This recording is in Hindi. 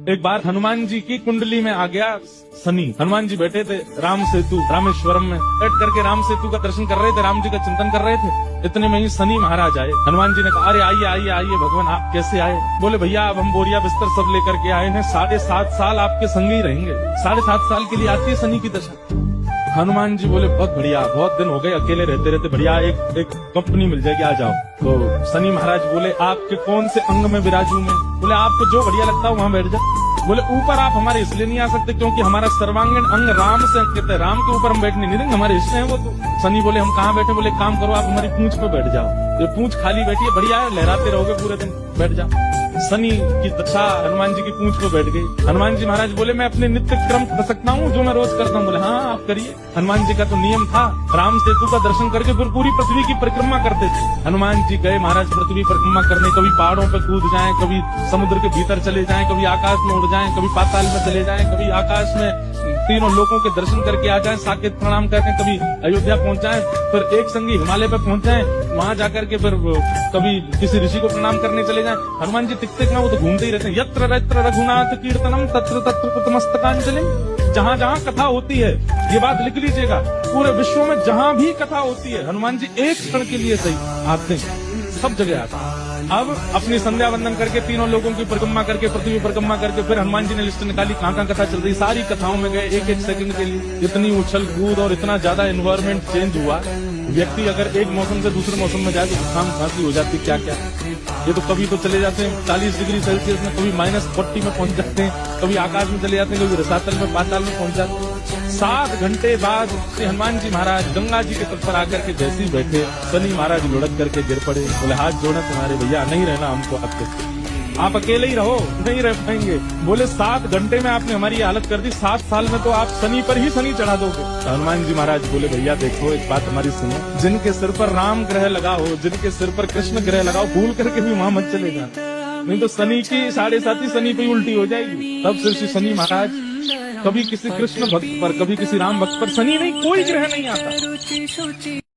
एक बार हनुमान जी की कुंडली में आ गया शनि। हनुमान जी बैठे थे राम सेतु रामेश्वरम में बैठ करके राम सेतु का दर्शन कर रहे थे, राम जी का चिंतन कर रहे थे। इतने में ही शनि महाराज आए। हनुमान जी ने कहा, अरे आइए आइए आइए भगवान, आप कैसे आए? बोले भैया अब हम बोरिया बिस्तर सब लेकर के आए हैं, 7.5 साल आपके संग ही रहेंगे। 7.5 साल के लिए आती है शनि की दशा। हनुमान जी बोले बहुत बढ़िया, बहुत दिन हो गए अकेले रहते रहते, बढ़िया एक कंपनी मिल जाएगी, आ जाओ। तो शनि महाराज बोले आपके कौन से अंग में विराजू मैं? बोले आपको जो बढ़िया लगता है वहां बैठ जाओ। बोले ऊपर आप हमारे इसलिए नहीं आ सकते क्योंकि हमारा सर्वांगीण अंग राम से अंकित है, राम के ऊपर हम बैठने नहीं देंगे, हमारे इसलिए है वो। तो शनि बोले हम कहाँ बैठे? बोले काम करो आप हमारी पूंछ पे बैठ जाओ। ये पूंछ खाली बैठी है, बढ़िया है, लहराते रहोगे पूरे दिन, बैठ जाओ। शनि की दशा हनुमान जी की पूंछ पे बैठ गई। हनुमान जी महाराज बोले मैं अपने नित्य क्रम कर सकता हूँ जो मैं रोज करता हूँ? बोले हाँ आप करिए। हनुमान जी का तो नियम था, राम सेतु का दर्शन करके फिर पूरी पृथ्वी की परिक्रमा करते थे। हनुमान जी गए महाराज पृथ्वी परिक्रमा करने, कभी पहाड़ों पे कूद जाएं, कभी समुद्र के भीतर चले जाएं, कभी आकाश में उड़ जाएं, कभी पाताल में चले जाएं, कभी आकाश में तीनों लोगों के दर्शन करके आ जाएं, साकेत प्रणाम करके, कभी अयोध्या पहुंच जाएं, फिर एक संगी हिमालय पे पहुंच जाएं, वहां जाकर के फिर कभी किसी ऋषि को प्रणाम करने चले जाएं। हनुमान जी टिक ना वो तो घूमते ही रहते हैं। यत्र यत्र रघुनाथ कीर्तनम तत्र तत्र कृतमस्तकांजलि। जहाँ जहाँ कथा होती है, ये बात लिख लीजिएगा, पूरे विश्व में जहाँ भी कथा होती है हनुमान जी एक क्षण के लिए सही आते हैं, सब जगह आते हैं। अब अपनी संध्या वंदन करके तीनों लोगों की परिक्रमा करके पृथ्वी परिक्रमा करके फिर हनुमान जी ने लिस्ट निकाली कहाँ कहाँ कथा चल रही, सारी कथाओं में गए। एक एक सेकंड के लिए इतनी उछल कूद और इतना ज्यादा एनवायरमेंट चेंज हुआ, व्यक्ति अगर एक मौसम से दूसरे मौसम में जाए तो जुकाम खांसी हो जाती, क्या क्या। ये तो कभी तो चले जाते हैं 40 डिग्री सेल्सियस में, कभी -40 में पहुंच जाते हैं, कभी आकाश में चले जाते हैं, कभी रसातल में पाताल में पहुंच जाते हैं। 7 घंटे बाद श्री हनुमान जी महाराज गंगा जी के तट पर आकर के जैसे ही बैठे, शनि महाराज लुढ़क करके गिर पड़े। बोले हाथ जोड़े तुम्हारे भैया, नहीं रहना हमको आपके, आप अकेले ही रहो, नहीं रह पाएंगे। बोले 7 घंटे में आपने हमारी हालत कर दी, 7 साल में तो आप शनि पर ही शनि चढ़ा दोगे। तो हनुमान जी महाराज बोले भैया देखो एक बात हमारी सुनो, जिनके सिर पर राम ग्रह लगा हो, जिनके सिर पर कृष्ण ग्रह लगाओ, भूल करके भी वहां मत चले जाना, नहीं तो शनि की 7.5 शनि पे उल्टी हो जाएगी। तब से श्री शनि महाराज कभी किसी कृष्ण भक्त पर, कभी किसी राम भक्त पर, शनि नहीं कोई ग्रह नहीं आता।